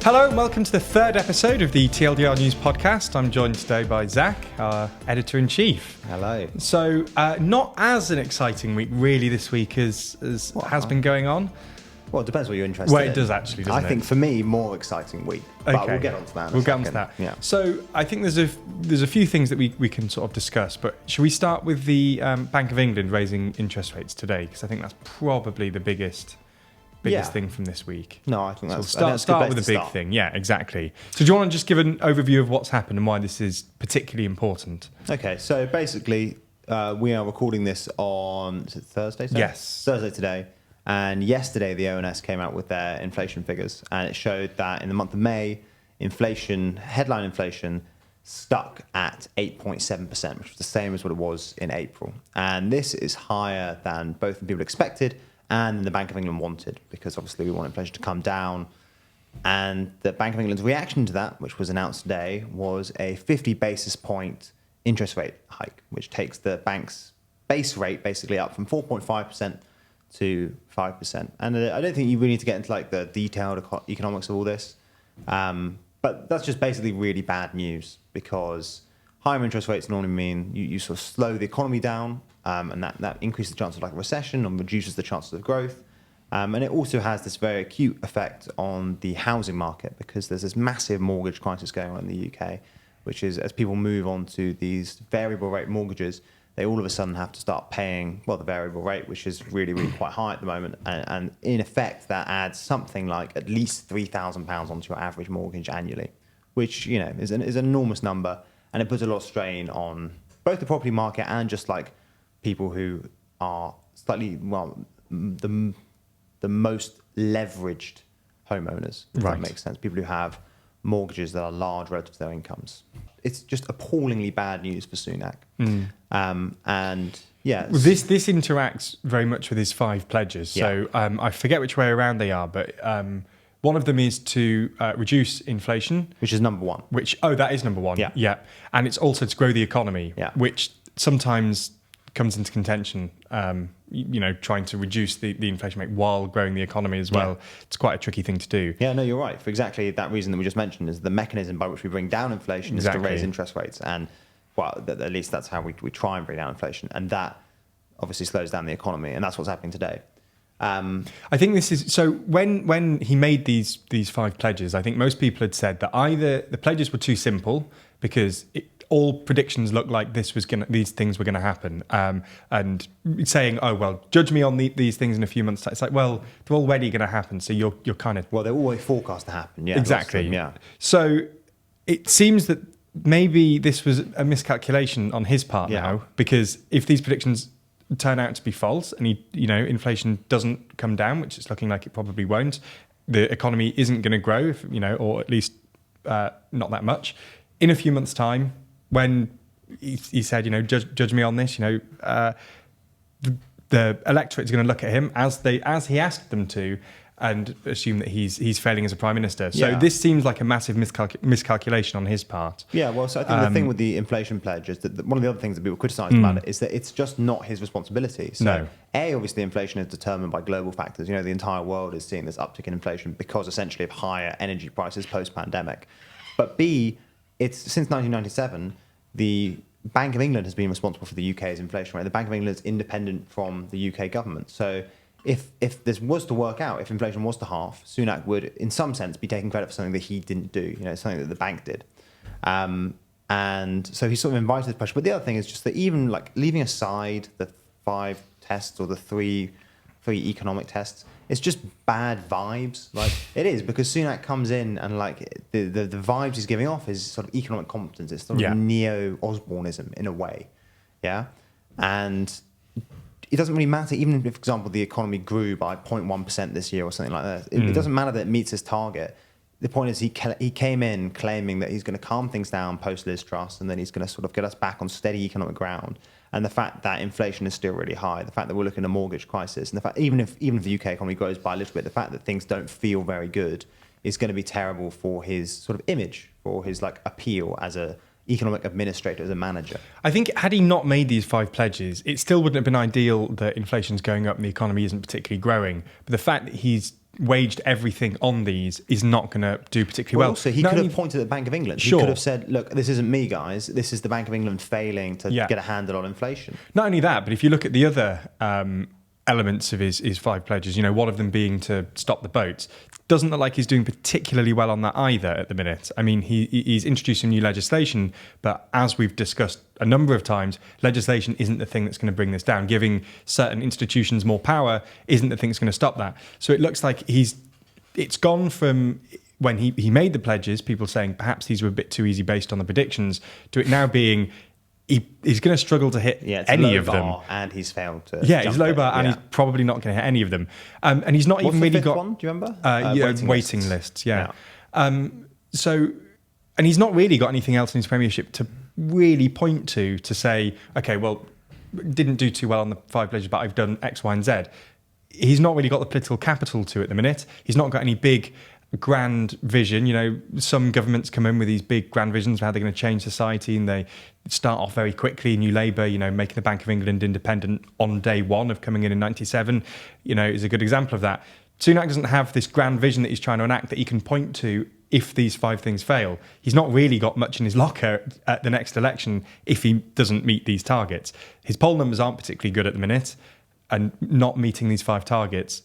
Hello and welcome to the third episode of the TLDR News podcast. I'm joined today by Zac, our editor-in-chief. Hello. So, not as an exciting week really this week as has been going on. Well, it depends what you're interested in. Well, it does actually, doesn't it? I think for me, more exciting week. Okay. But we'll get onto that in a We'll get second. onto that. Yeah. So, I think there's a few things that we can sort of discuss, but should we start with the Bank of England raising interest rates today? Because I think that's probably the biggest thing from this week. No, I think that's start with the big thing. Yeah, exactly. So do you want to just give an overview of what's happened and why this is particularly important? Okay, so basically, we are recording this on Thursday today? Yes. Thursday today. And yesterday, the ONS came out with their inflation figures, and it showed that in the month of May, headline inflation, stuck at 8.7%, which was the same as what it was in April. And this is higher than both the people expected and the Bank of England wanted, because obviously we want inflation to come down. And the Bank of England's reaction to that, which was announced today, was a 50 basis point interest rate hike, which takes the bank's base rate basically up from 4.5% to 5%. And I don't think you really need to get into like the detailed economics of all this. But that's just basically really bad news, because higher interest rates normally mean you sort of slow the economy down, and that increases the chance of like a recession and reduces the chances of growth. And it also has this very acute effect on the housing market, because there's this massive mortgage crisis going on in the UK, which is as people move on to these variable rate mortgages, they all of a sudden have to start paying, well, the variable rate, which is really, really quite high at the moment. And in effect, that adds something like at least £3,000 onto your average mortgage annually, which, you know, is an enormous number. And it puts a lot of strain on both the property market and just like people who are slightly, well, the most leveraged homeowners, if that makes sense. People who have mortgages that are large relative to their incomes. It's just appallingly bad news for Sunak. And yeah. This interacts very much with his 5 pledges. Yeah. So I forget which way around they are, but one of them is to reduce inflation. Which is number one. That is number one. Yeah. And it's also to grow the economy, which sometimes comes into contention, trying to reduce the inflation rate while growing the economy as well. Yeah. It's quite a tricky thing to do. Yeah, no, you're right. For exactly that reason that we just mentioned, is the mechanism by which we bring down inflation is to raise interest rates. And, well, at least that's how we try and bring down inflation. And that obviously slows down the economy. And that's what's happening today. I think this is so. When he made these 5 pledges, I think most people had said that either the pledges were too simple, because all predictions looked like these things were going to happen, and saying, "Oh well, judge me on these things in a few months' time." It's like, well, they're already going to happen, so you're kind of they're always forecast to happen. Yeah, exactly. Yeah. So it seems that maybe this was a miscalculation on his part now, because if these predictions turn out to be false and inflation doesn't come down, which it's looking like it probably won't, the economy isn't going to grow, or at least not that much. In a few months' time, when he said, judge me on this, the electorate is going to look at him as he asked them to, and assume that he's failing as a prime minister. So this seems like a massive miscalculation on his part. Yeah, well, so I think the thing with the inflation pledge is that one of the other things that people criticised about it is that it's just not his responsibility. So, obviously inflation is determined by global factors. The entire world is seeing this uptick in inflation because essentially of higher energy prices post-pandemic. But B, it's since 1997, the Bank of England has been responsible for the UK's inflation rate. The Bank of England is independent from the UK government. So if this was to work out, if inflation was to halve, Sunak would, in some sense, be taking credit for something that he didn't do, something that the bank did. And so he sort of invited this pressure. But the other thing is just that even like leaving aside the 5 tests or the three economic tests, it's just bad vibes. Like it is, because Sunak comes in and like the vibes he's giving off is sort of economic competence. It's sort of neo-Osborneism in a way. Yeah. And it doesn't really matter, even if, for example, the economy grew by 0.1% this year or something like that. It doesn't matter that it meets his target. The point is he came in claiming that he's going to calm things down post-Liz Truss, and then he's going to sort of get us back on steady economic ground. And the fact that inflation is still really high, the fact that we're looking at a mortgage crisis, and the fact even if the UK economy grows by a little bit, the fact that things don't feel very good is going to be terrible for his sort of image, for his like appeal as a economic administrator, as a manager. I think had he not made these 5 pledges, it still wouldn't have been ideal that inflation's going up and the economy isn't particularly growing. But the fact that he's waged everything on these is not going to do particularly well. Also, he could have pointed at the Bank of England. Sure. He could have said, look, this isn't me, guys. This is the Bank of England failing to get a handle on inflation. Not only that, but if you look at the other elements of his 5 pledges, one of them being to stop the boats, doesn't look like he's doing particularly well on that either at the minute. I mean, he's introducing new legislation, but as we've discussed a number of times, legislation isn't the thing that's going to bring this down. Giving certain institutions more power isn't the thing that's going to stop that. So it looks like it's gone from when he made the pledges, people saying perhaps these were a bit too easy based on the predictions, to it now being he's going to struggle to hit any of them. And he's failed to. He's low bar, and he's probably not going to hit any of them. And he's not What's even the really fifth got one? Do you remember? Waiting lists. Yeah. So, and he's not really got anything else in his premiership to really point to say, okay, well, didn't do too well on the 5 pledges, but I've done X, Y, and Z. He's not really got the political capital to at the minute. He's not got any big grand vision. Some governments come in with these big grand visions of how they're going to change society, and they start off very quickly. New Labour, making the Bank of England independent on day one of coming in 97, is a good example of that. Sunak doesn't have this grand vision that he's trying to enact that he can point to if these 5 things fail. He's not really got much in his locker at the next election if he doesn't meet these targets. His poll numbers aren't particularly good at the minute, and not meeting these 5 targets,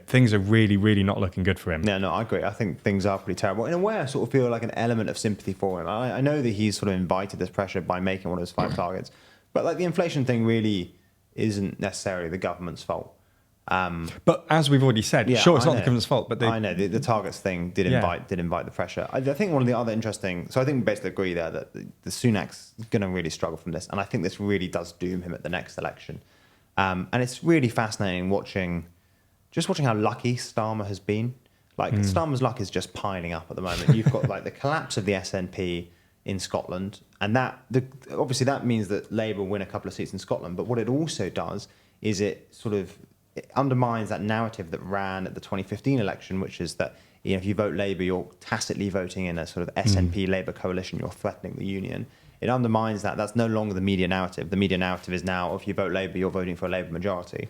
things are really, really not looking good for him. No, I agree. I think things are pretty terrible. In a way, I sort of feel like an element of sympathy for him. I know that he's sort of invited this pressure by making one of his 5 targets, but like the inflation thing really isn't necessarily the government's fault. But as we've already said, sure, it's not the government's fault. But I know the targets thing did invite the pressure. I think one of the other interesting. So I think we basically agree there that the Sunak's going to really struggle from this, and I think this really does doom him at the next election. And it's really fascinating watching how lucky Starmer has been. Starmer's luck is just piling up at the moment. You've got the collapse of the SNP in Scotland, and obviously that means that Labour win a couple of seats in Scotland. But what it also does is it undermines that narrative that ran at the 2015 election, which is that if you vote Labour, you're tacitly voting in a sort of SNP Labour coalition. You're threatening the union. It undermines that. That's no longer the media narrative. The media narrative is now, if you vote Labour, you're voting for a Labour majority.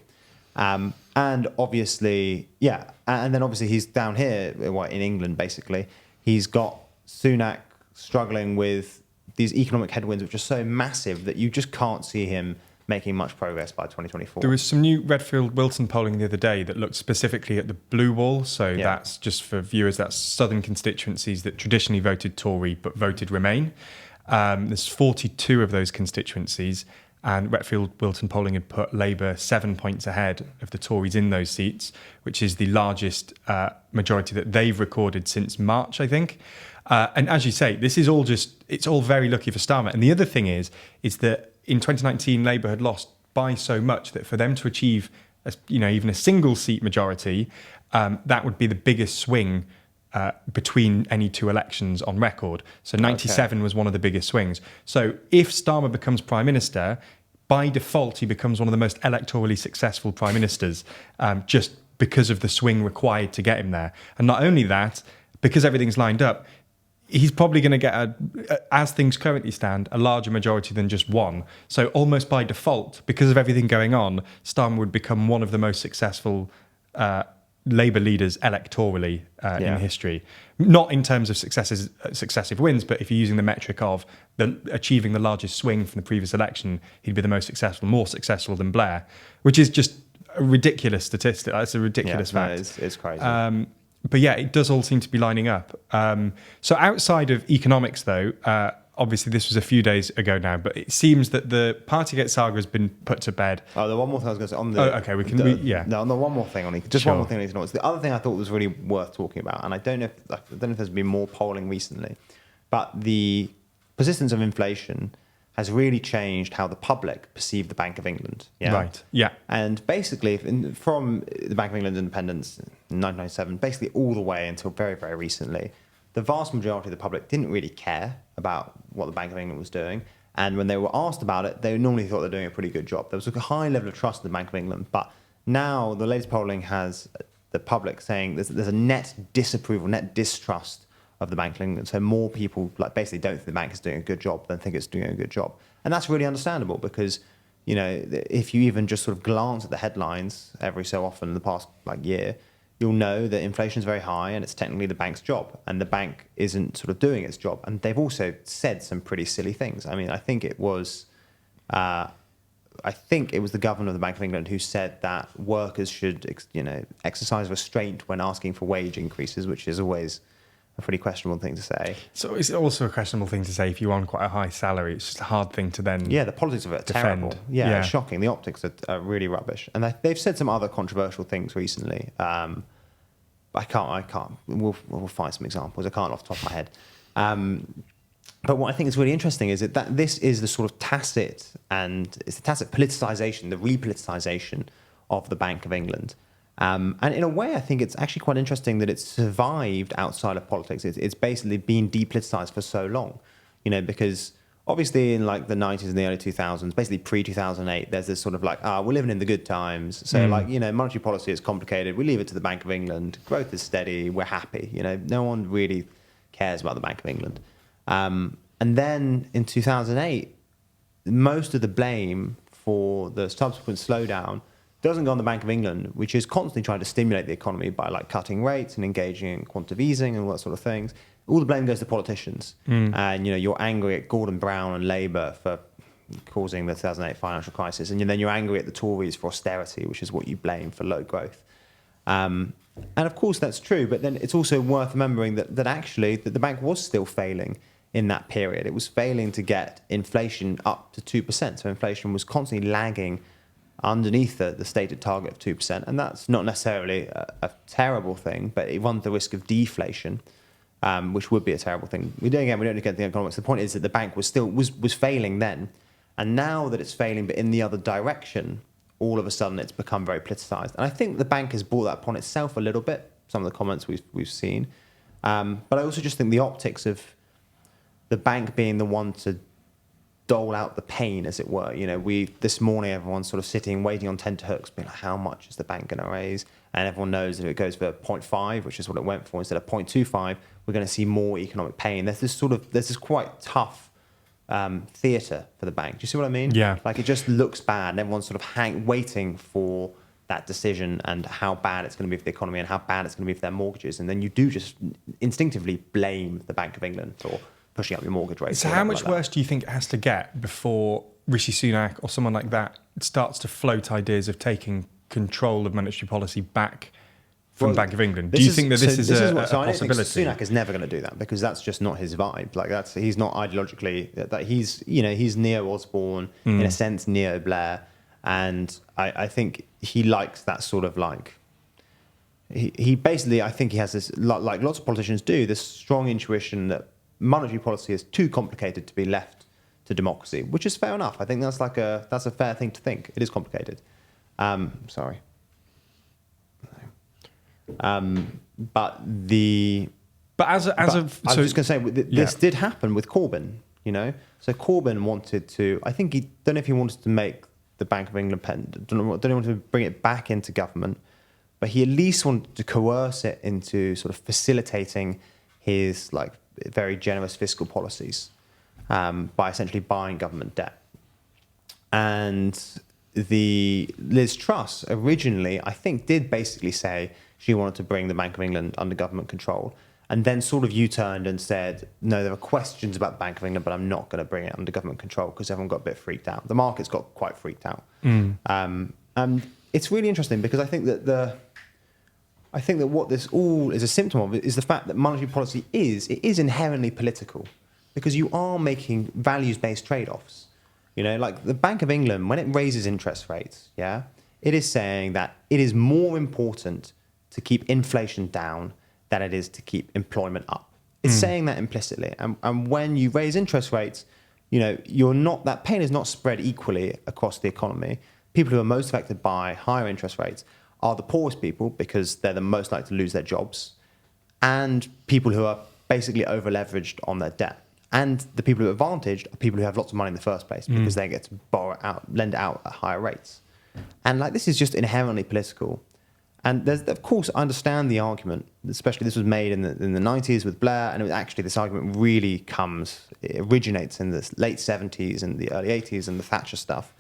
And obviously, and then obviously he's down here, in England, basically. He's got Sunak struggling with these economic headwinds, which are so massive that you just can't see him making much progress by 2024. There was some new Redfield-Wilton polling the other day that looked specifically at the blue wall. So that's just for viewers, that's southern constituencies that traditionally voted Tory but voted Remain. There's 42 of those constituencies. And Redfield-Wilton polling had put Labour 7 points ahead of the Tories in those seats, which is the largest majority that they've recorded since March, I think. And as you say, this is all it's all very lucky for Starmer. And the other thing is that in 2019, Labour had lost by so much that for them to achieve, even a single seat majority, that would be the biggest swing between any 2 elections on record. So 97 was one of the biggest swings. So if Starmer becomes Prime Minister, by default, he becomes one of the most electorally successful Prime Ministers, just because of the swing required to get him there. And not only that, because everything's lined up, he's probably going to get, as things currently stand, a larger majority than just 1. So almost by default, because of everything going on, Starmer would become one of the most successful Labour leaders electorally in history. Not in terms of successive wins, but if you're using the metric of achieving the largest swing from the previous election, he'd be the most successful, more successful than Blair, which is just a ridiculous statistic. That's a ridiculous fact. It's crazy. But it does all seem to be lining up. So outside of economics, though, obviously this was a few days ago now, but it seems that the Partygate saga has been put to bed. Oh, the one more thing I was going to say on the... No, on the one more thing on just one more thing on economics. The other thing I thought was really worth talking about, and I don't know if there's been more polling recently, but the persistence of inflation has really changed how the public perceive the Bank of England. Yeah? Right, yeah. And basically, from the Bank of England's independence in 1997, basically all the way until very, very recently, the vast majority of the public didn't really care about what the Bank of England was doing. And when they were asked about it, they normally thought they were doing a pretty good job. There was a high level of trust in the Bank of England. But now the latest polling has the public saying there's a net disapproval, net distrust of the Bank of England. So more people basically don't think the bank is doing a good job than think it's doing a good job. And that's really understandable because, if you even just sort of glance at the headlines every so often in the past year, you'll know that inflation is very high and it's technically the bank's job, and the bank isn't sort of doing its job. And they've also said some pretty silly things. I mean, I think it was the governor of the Bank of England who said that workers should, exercise restraint when asking for wage increases, which is always a pretty questionable thing to say. So it's also a questionable thing to say if you're on quite a high salary. It's just a hard thing to then the politics of it are defend. terrible. Yeah, it's shocking. The optics are really rubbish. And they've said some other controversial things recently. I can't. We'll find some examples. I can't off the top of my head. But what I think is really interesting is that this is the sort of tacit politicization, the re-politicization of the Bank of England. And in a way, I think it's actually quite interesting that it's survived outside of politics. It's basically been depoliticized for so long, because obviously in like the 90s and the early 2000s, basically pre-2008, there's this sort of like, we're living in the good times. So monetary policy is complicated. We leave it to the Bank of England. Growth is steady. We're happy. No one really cares about the Bank of England. And then in 2008, most of the blame for the subsequent slowdown doesn't go on the Bank of England, which is constantly trying to stimulate the economy by like cutting rates and engaging in quantitative easing and all that sort of things. All the blame goes to politicians. And, you're angry at Gordon Brown and Labour for causing the 2008 financial crisis. And then you're angry at the Tories for austerity, which is what you blame for low growth. And of course that's true, but then it's also worth remembering that actually that the bank was still failing in that period. It was failing to get inflation up to 2%. So inflation was constantly lagging underneath the stated target of 2%. And that's not necessarily a terrible thing, but it runs the risk of deflation, which would be a terrible thing. We don't need to get the economics. The point is that the bank was failing then. And now that it's failing, but in the other direction, all of a sudden it's become very politicized. And I think the bank has brought that upon itself a little bit, some of the comments we've seen. But I also just think the optics of the bank being the one to dole out the pain, as it were. This morning, everyone's sort of sitting, waiting on tenterhooks, being like, how much is the bank going to raise? And everyone knows if it goes for 0.5, which is what it went for, instead of 0.25, we're going to see more economic pain. There's this quite tough theatre for the bank. Do you see what I mean? Yeah. Like it just looks bad, and everyone's sort of waiting for that decision and how bad it's going to be for the economy and how bad it's going to be for their mortgages. And then you do just instinctively blame the Bank of England for pushing up your mortgage rates. So how much worse do you think it has to get before Rishi Sunak or someone like that starts to float ideas of taking control of monetary policy back from Bank of England? Do you think that this is a possibility? Sunak is never going to do that because that's just not his vibe. Like he's not ideologically that he's neo-Osborne in a sense, neo-Blair, and I think he likes that sort of like. He basically, I think he has this, like lots of politicians do, this strong intuition that monetary policy is too complicated to be left to democracy, which is fair enough. I think that's a fair thing to think. It is complicated. Sorry. But I was just going to say this did happen with Corbyn. So Corbyn wanted to. I think don't know if he wanted to make the Bank of England don't want to bring it back into government, but he at least wanted to coerce it into sort of facilitating his like very generous fiscal policies by essentially buying government debt. And the Liz Truss originally, I think, did basically say she wanted to bring the Bank of England under government control, and then sort of U-turned and said, no, there are questions about the Bank of England, but I'm not going to bring it under government control because everyone got a bit freaked out. The markets got quite freaked out. And it's really interesting because I think that what this all is a symptom of is the fact that monetary policy is inherently political because you are making values-based trade-offs. Like the Bank of England, when it raises interest rates, it is saying that it is more important to keep inflation down than it is to keep employment up. It's saying that implicitly. And when you raise interest rates, that pain is not spread equally across the economy. People who are most affected by higher interest rates are the poorest people because they're the most likely to lose their jobs, and people who are basically over-leveraged on their debt. And the people who are advantaged are people who have lots of money in the first place because they get to lend out at higher rates. And like this is just inherently political. And there's, of course, I understand the argument, especially this was made in the 90s with Blair, and this argument really originates in the late 70s and the early 80s and the Thatcher stuff,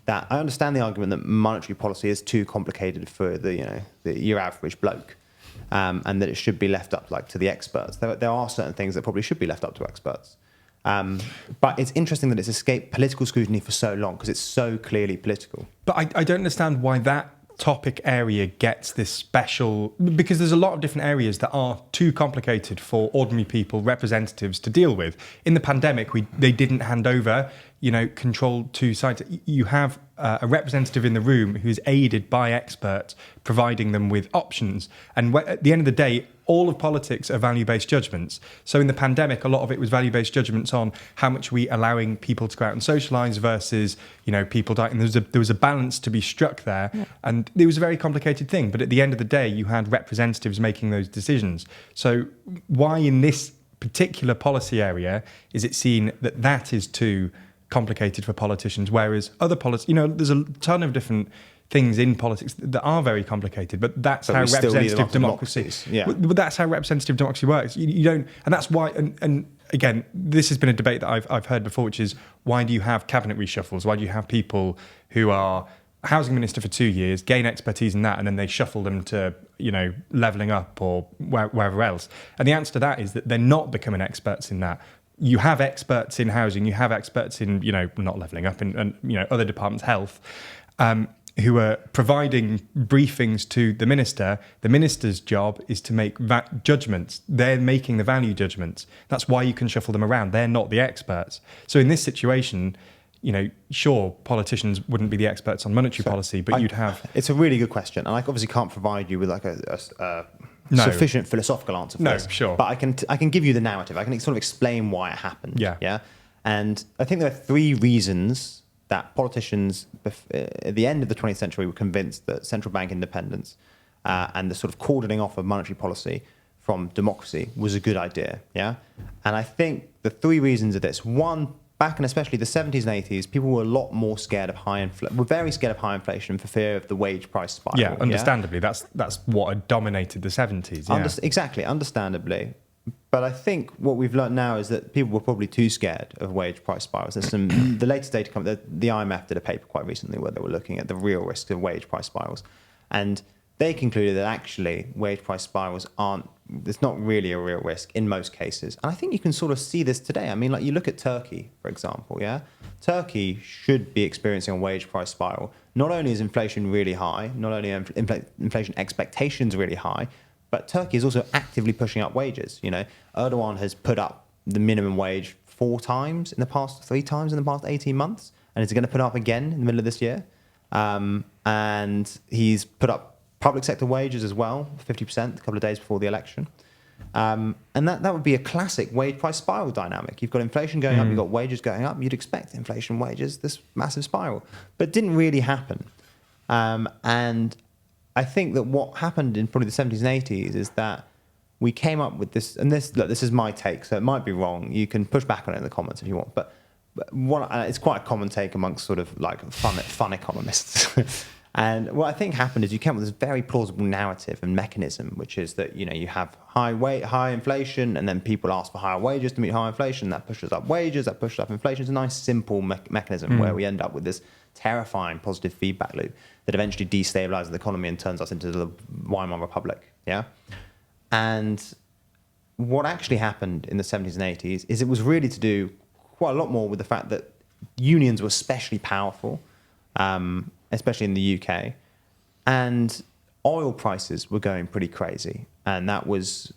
that I understand the argument that monetary policy is too complicated for your average bloke. and that it should be left up to the experts. There are certain things that probably should be left up to experts. But it's interesting that it's escaped political scrutiny for so long because it's so clearly political. But I don't understand why that topic area gets this special, because there's a lot of different areas that are too complicated for ordinary people, representatives to deal with. In the pandemic, they didn't hand over, control to sites. You have a representative in the room who is aided by experts, providing them with options. And at the end of the day, all of politics are value-based judgments. So in the pandemic, a lot of it was value-based judgments on how much we allowing people to go out and socialise versus, people dying. And there was a balance to be struck there. Yeah. And it was a very complicated thing. But at the end of the day, you had representatives making those decisions. So why in this particular policy area is it seen that is too complicated for politicians, whereas other policies, there's a ton of different things in politics that are very complicated, but that's how representative democracy. Yeah. But that's how representative democracy works. You don't, and that's why. And again, this has been a debate that I've heard before, which is why do you have cabinet reshuffles? Why do you have people who are housing minister for 2 years, gain expertise in that, and then they shuffle them to levelling up or wherever else? And the answer to that is that they're not becoming experts in that. You have experts in housing, you have experts in, not levelling up and other departments, health, who are providing briefings to the minister. The minister's job is to make judgments. They're making the value judgments. That's why you can shuffle them around. They're not the experts. So in this situation, sure, politicians wouldn't be the experts on monetary policy, but you'd have... It's a really good question. And I obviously can't provide you with a sufficient philosophical answer for this. No, sure. But I can give you the narrative. I can sort of explain why it happened. Yeah. And I think there are 3 reasons that politicians at the end of the 20th century were convinced that central bank independence and the sort of cordoning off of monetary policy from democracy was a good idea. Yeah. And I think the 3 reasons are this. One, back in especially the 70s and 80s, people were a lot more scared of were very scared of high inflation for fear of the wage price spiral. Yeah, understandably. Yeah? That's what had dominated the 70s. Yeah. Exactly, understandably. But I think what we've learned now is that people were probably too scared of wage price spirals. There's the latest data coming. The IMF did a paper quite recently where they were looking at the real risks of wage price spirals, and they concluded that actually wage price spirals it's not really a real risk in most cases. And I think you can sort of see this today. I mean, you look at Turkey, for example, yeah? Turkey should be experiencing a wage price spiral. Not only is inflation really high, not only are inflation expectations really high, but Turkey is also actively pushing up wages. Erdogan has put up the minimum wage 3 times in the past 18 months, and is going to put up again in the middle of this year. And he's put up public sector wages as well, 50%, a couple of days before the election. And that would be a classic wage price spiral dynamic. You've got inflation going up, you've got wages going up. You'd expect inflation, wages, this massive spiral. But it didn't really happen. And I think that what happened in probably the 70s and 80s is that we came up with this, and this is my take, so it might be wrong. You can push back on it in the comments if you want. But it's quite a common take amongst sort of fun economists. And what I think happened is you came up with this very plausible narrative and mechanism, which is that you have high inflation, and then people ask for higher wages to meet high inflation. That pushes up wages, that pushes up inflation. It's a nice simple mechanism where we end up with this terrifying positive feedback loop that eventually destabilizes the economy and turns us into the Weimar Republic. Yeah, and what actually happened in the 70s and 80s is it was really to do quite a lot more with the fact that unions were especially powerful. Especially in the UK, and oil prices were going pretty crazy, and that was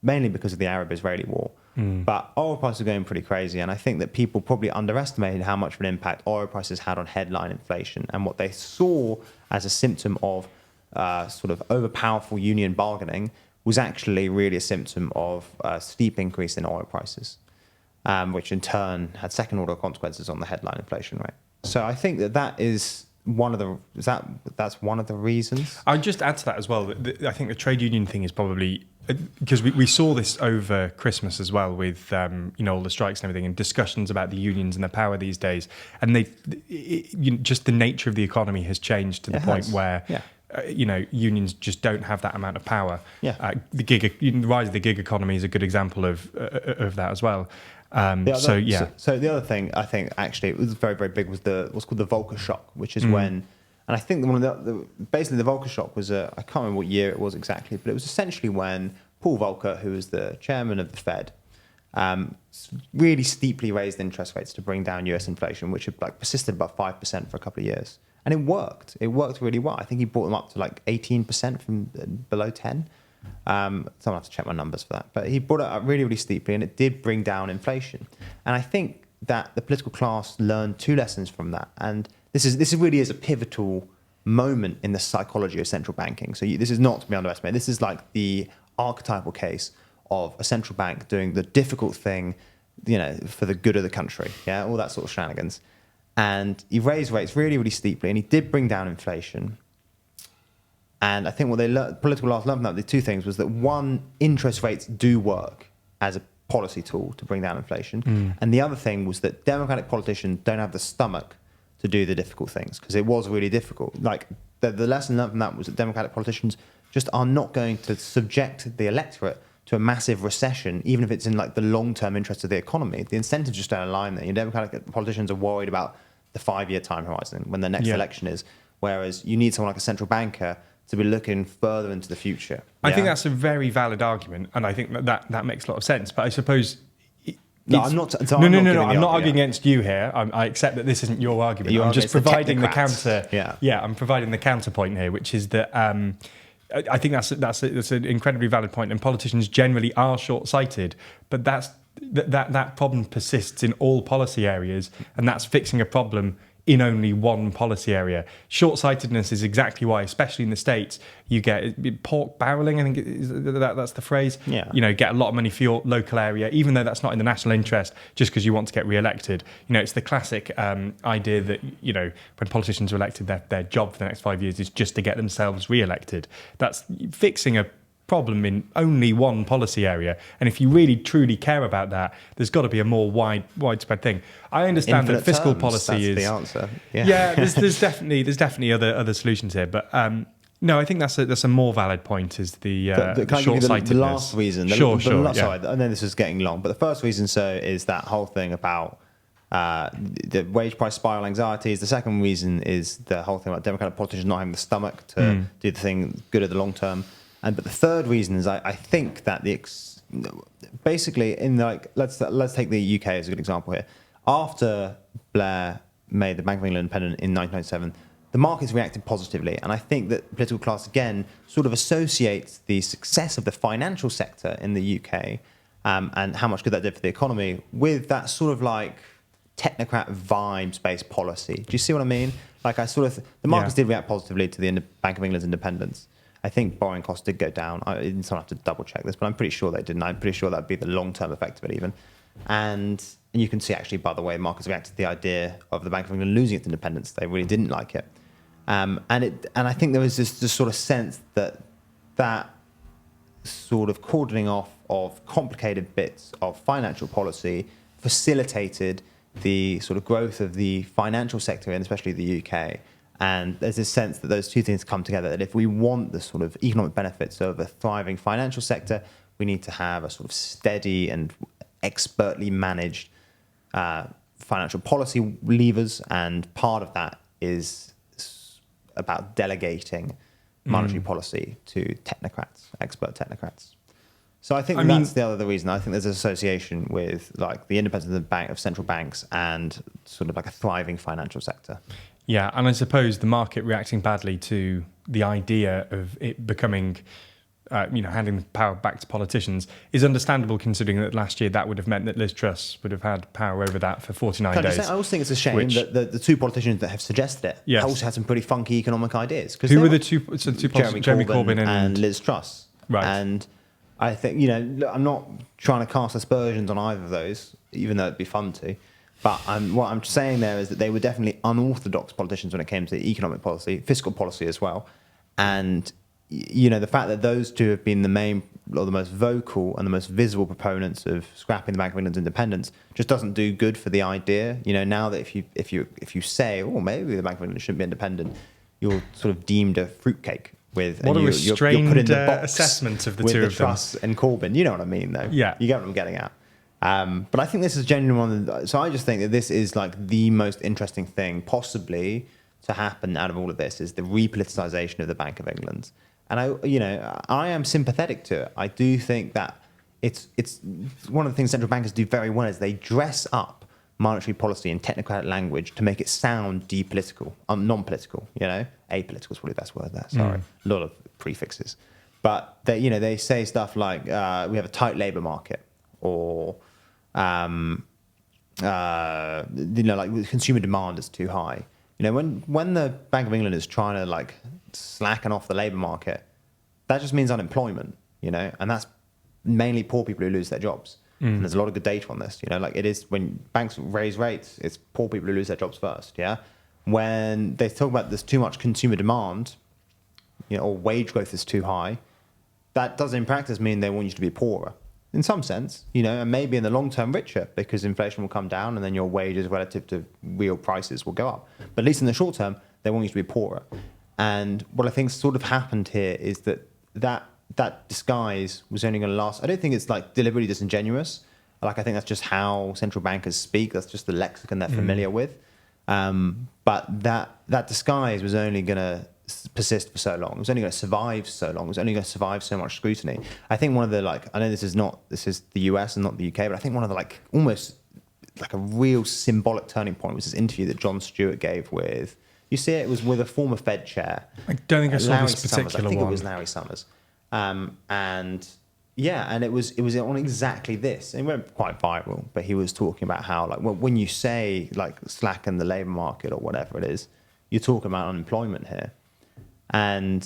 mainly because of the Arab-Israeli war. But oil prices were going pretty crazy, and I think that people probably underestimated how much of an impact oil prices had on headline inflation, and what they saw as a symptom of sort of overpowerful union bargaining was actually really a symptom of a steep increase in oil prices, which in turn had second-order consequences on the headline inflation rate. So I think that is that's one of the reasons. I'd just add to that as well. I think the trade union thing is probably because we saw this over Christmas as well with all the strikes and everything, and discussions about the unions and their power these days. And just the nature of the economy has changed to the point where unions just don't have that amount of power. Yeah. The rise of the gig economy is a good example of that as well. So the other thing I think actually it was very, very big was what's called the Volcker shock, which is when And I think one of basically the Volcker shock was I can't remember what year it was exactly, but it was essentially when Paul Volcker, who was the chairman of the Fed, really steeply raised interest rates to bring down US inflation, which had persisted above 5% for a couple of years. And it worked. It worked really well. I think he brought them up to 18% from below 10. So I'll have to check my numbers for that. But he brought it up really, really steeply, and it did bring down inflation. And I think that the political class learned 2 lessons from that. And this really is a pivotal moment in the psychology of central banking. So this is not to be underestimated. This is like the archetypal case of a central bank doing the difficult thing, for the good of the country. Yeah, all that sort of shenanigans. And he raised rates really, really steeply, and he did bring down inflation. And I think what political class learned from that, the 2 things, was that one, interest rates do work as a policy tool to bring down inflation. And the other thing was that Democratic politicians don't have the stomach to do the difficult things, because it was really difficult. The lesson learned from that was that Democratic politicians just are not going to subject the electorate to a massive recession, even if it's in the long-term interest of the economy. The incentives just don't align there. Democratic politicians are worried about the 5-year time horizon when the next election is, whereas you need someone like a central banker to be looking further into the future. I think that's a very valid argument, and I think that makes a lot of sense. But I suppose... I'm not arguing against you here. I accept that this isn't your argument. I'm just providing the counter. Yeah, I'm providing the counterpoint here, which is that I think that's an incredibly valid point, and politicians generally are short-sighted. But that problem persists in all policy areas, and that's fixing a problem in only one policy area. Short-sightedness is exactly why, especially in the States, you get pork barreling, I think that's the phrase. Yeah. Get a lot of money for your local area, even though that's not in the national interest, just because you want to get re-elected. It's the classic idea that, when politicians are elected, their job for the next 5 years is just to get themselves re-elected. That's fixing a problem in only one policy area, and if you really truly care about that, there's got to be a more widespread thing. I understand that fiscal policy is the answer. There's definitely other solutions here, but no, I think that's a more valid point. Is the short-sightedness. The last reason. Sorry, I know this is getting long, but the first reason is that whole thing about the wage price spiral anxieties. The second reason is the whole thing about Democratic politicians not having the stomach to do the thing good at the long term. But the third reason is I think that basically let's take the UK as a good example here. After Blair made the Bank of England independent in 1997, the markets reacted positively, and I think that the political class again sort of associates the success of the financial sector in the UK and how much good that did for the economy with that sort of technocrat vibes-based policy. Do you see what I mean? The markets did react positively to the Bank of England's independence. I think borrowing costs did go down. Someone have to double check this, but I'm pretty sure they didn't. I'm pretty sure that'd be the long-term effect of it even. And you can see actually, by the way, markets reacted to the idea of the Bank of England losing its independence. They really didn't like it. And I think there was this sort of sense that sort of cordoning off of complicated bits of financial policy facilitated the sort of growth of the financial sector, and especially the UK. And there's this sense that those 2 things come together, that if we want the sort of economic benefits of a thriving financial sector, we need to have a sort of steady and expertly managed financial policy levers. And part of that is about delegating monetary policy to technocrats, expert technocrats. So I think that's the other reason. I think there's an association with the independence of central banks and sort of a thriving financial sector. Yeah, and I suppose the market reacting badly to the idea of it becoming, handing the power back to politicians is understandable, considering that last year that would have meant that Liz Truss would have had power over that for 49 days. I also think it's a shame that the 2 politicians that have suggested it also had some pretty funky economic ideas. Who were the two politicians? Jeremy Corbyn and Liz Truss. Right. And I think, I'm not trying to cast aspersions on either of those, even though it'd be fun to. But what I'm saying there is that they were definitely unorthodox politicians when it came to economic policy, fiscal policy as well. And, the fact that those 2 have been the main or the most vocal and the most visible proponents of scrapping the Bank of England's independence just doesn't do good for the idea. Now that if you say, maybe the Bank of England shouldn't be independent, you're sort of deemed a fruitcake. What a restrained you're put in the box assessment of the with 2 the of them. Truss and Corbyn. You know what I mean, though? Yeah. You get what I'm getting at. But I think this is genuinely so I just think that this is the most interesting thing possibly to happen out of all of this is the re-politicization of the Bank of England. And I am sympathetic to it. I do think that it's one of the things central bankers do very well is they dress up monetary policy in technocratic language to make it sound depolitical, non-political. Apolitical is probably the best word there. Sorry, a lot of prefixes. But they say stuff like we have a tight labour market, or like consumer demand is too high. When the Bank of England is trying to like slacken off the labour market, that just means unemployment, and that's mainly poor people who lose their jobs. And there's a lot of good data on this, like it is when banks raise rates, it's poor people who lose their jobs first. Yeah. When they talk about there's too much consumer demand, or wage growth is too high, that does in practice mean they want you to be poorer in some sense, and maybe in the long term richer because inflation will come down and then your wages relative to real prices will go up. But at least in the short term, they want you to be poorer. And what I think sort of happened here is that disguise was only going to last. I don't think it's like deliberately disingenuous. Like I think that's just how central bankers speak. That's just the lexicon they're familiar with. But that disguise was only going to persist for so long. It was only going to survive so long. It was only going to survive so much scrutiny. I think one of the I know this is the US and not the UK, but I think one of the almost like a real symbolic turning point was this interview that Jon Stewart gave with. You see, it was with a former Fed chair. I don't think I saw Larry this particular Summers. I think one. it was Larry Summers. And it was on exactly this. It went quite viral, but he was talking about how when you say slacken the labour market or whatever it is, you're talking about unemployment here. And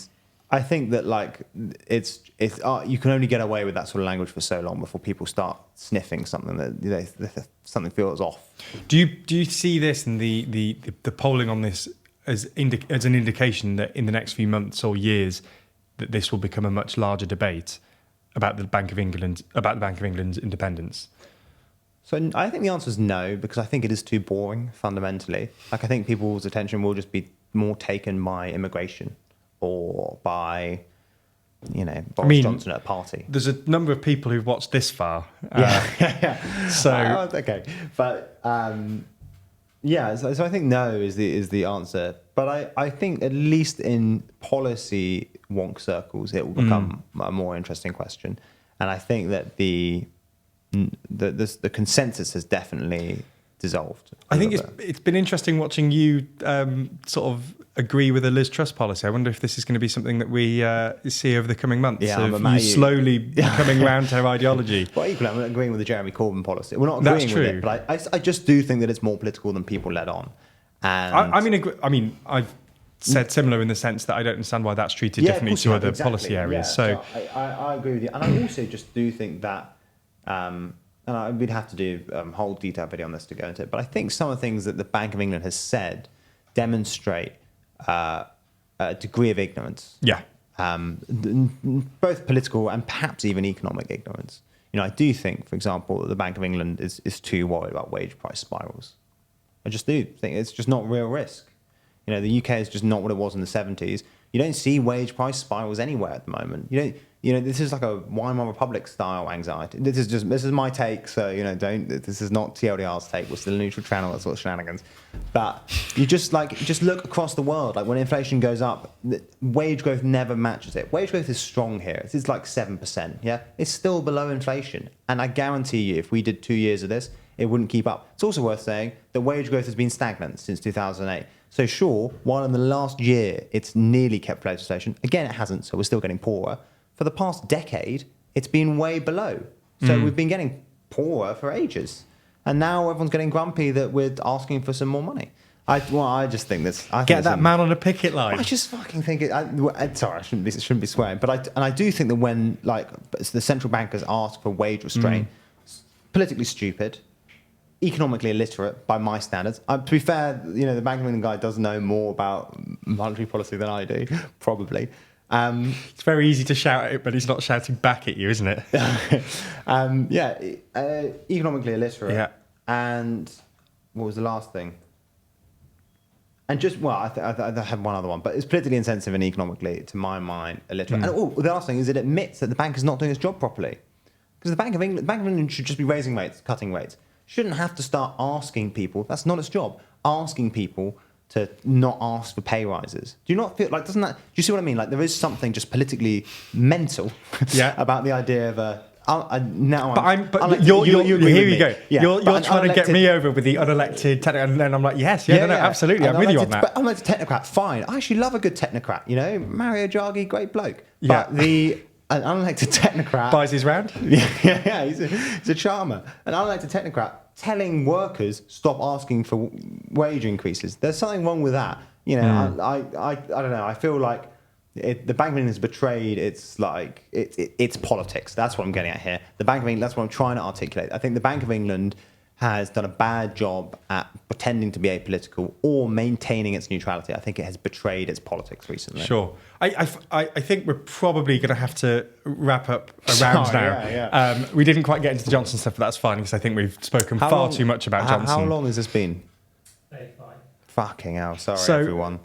I think that it's you can only get away with that sort of language for so long before people start sniffing something that something feels off. Do you see this and the polling on this as an indication that in the next few months or years that this will become a much larger debate about the Bank of England's independence? So I think the answer is no, because I think it is too boring fundamentally. I think people's attention will just be more taken by immigration or by Boris Johnson at a party. There's a number of people who've watched this far. So okay, but so I think no is the answer. But I think at least in policy wonk circles, it will become a more interesting question. And I think that the consensus has definitely dissolved. I think it's been interesting watching you sort of agree with the Liz Truss policy. I wonder if this is going to be something that we see over the coming months. Yeah, of you slowly coming around to her ideology. Well, equally, I'm agreeing with the Jeremy Corbyn policy. We're not agreeing with it, but I just do think that it's more political than people let on. And I mean, I've said similar in the sense that I don't understand why that's treated differently to other policy areas. Yeah, so I agree with you, and I also just do think that. And we'd have to do a whole detailed video on this to go into it. But I think some of the things that the Bank of England has said demonstrate a degree of ignorance. Yeah. Both political and perhaps even economic ignorance. I do think, for example, that the Bank of England is too worried about wage price spirals. I just do think it's just not real risk. The UK is just not what it was in the 70s. You don't see wage price spirals anywhere at the moment. This is like a Weimar Republic style anxiety. This is my take, so this is not TLDR's take. We're still a neutral channel, that sort of shenanigans. But you just look across the world. When inflation goes up, wage growth never matches it. Wage growth is strong here. It's like 7%. Yeah, it's still below inflation, and I guarantee you, if we did 2 years of this, it wouldn't keep up. It's also worth saying that wage growth has been stagnant since 2008. So sure, while in the last year it's nearly kept pace with inflation, again it hasn't. So we're still getting poorer. For the past decade, it's been way below. So we've been getting poorer for ages. And now everyone's getting grumpy that we're asking for some more money. I just think this. Get that man on a picket line. I just fucking think it. Sorry, I shouldn't be swearing. But I do think that when the central bankers ask for wage restraint, politically stupid, economically illiterate by my standards. To be fair, the Bank of England guy does know more about monetary policy than I do, probably. It's very easy to shout at it, but he's not shouting back at you, isn't it? Economically illiterate. Yeah. And what was the last thing? And just, I had one other one, but it's politically insensitive and economically, to my mind, illiterate. And the last thing is it admits that the bank is not doing its job properly. Because the Bank of England should just be raising rates, cutting rates. Shouldn't have to start asking people, that's not its job, asking people to not ask for pay rises. Do you not feel like, do you see what I mean? Like there is something just politically mental about the idea of a, you're here you go. Yeah, you're trying to get me over with the unelected technocrat, and then I'm like, absolutely, I'm with you on that. But unelected technocrat, fine. I actually love a good technocrat. You know, Mario Draghi, great bloke. Yeah. But an unelected technocrat buys his round. Yeah, he's a charmer. An unelected technocrat telling workers stop asking for wage increases. There's something wrong with that. You know, I don't know. I feel like the Bank of England is betrayed. It's like it's politics. That's what I'm getting at here. The Bank of England. That's what I'm trying to articulate. I think the Bank of England has done a bad job at pretending to be apolitical or maintaining its neutrality. I think it has betrayed its politics recently. Sure. I think we're probably going to have to wrap up around now. Yeah. We didn't quite get into the Johnson stuff, but that's fine because I think we've spoken far too much about Johnson. How long has this been? 35. Fucking hell. Sorry, everyone.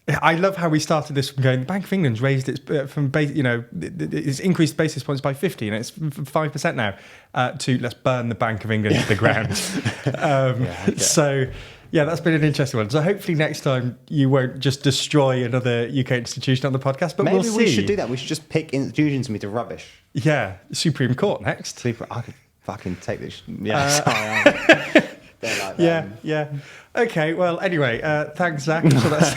I love how we started this from going, the Bank of England's raised its it's increased basis points by 50 and it's 5% now, to let's burn the Bank of England to the ground. So, that's been an interesting one. So hopefully next time you won't just destroy another UK institution on the podcast, but maybe we'll see. We should do that. We should just pick institutions and be to rubbish. Yeah, Supreme Court next. I could fucking take this. Yeah, Yeah. Okay, well, anyway, thanks, Zach. So that's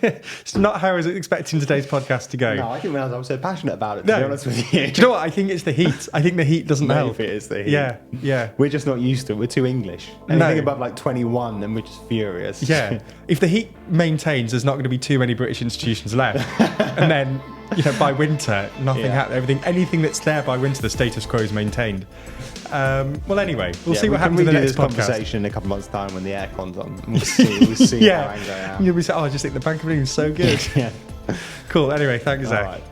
it's not how I was expecting today's podcast to go. No, I didn't realise I was so passionate about it, to be honest with you. Do you know what? I think it's the heat. I think the heat doesn't help. Maybe it is the heat. Yeah. We're just not used to it. We're too English. Anything above like 21, then we're just furious. Yeah. If the heat maintains, there's not going to be too many British institutions left. And then, by winter, nothing happens. Anything that's there by winter, the status quo is maintained. Well, anyway, we'll see what happens in the next conversation in a couple months' time when the aircon's on. We'll see how angry I am. You'll be saying, I just think the Bank of England's so good. Yeah. Cool. Anyway, thanks, Zach. All right.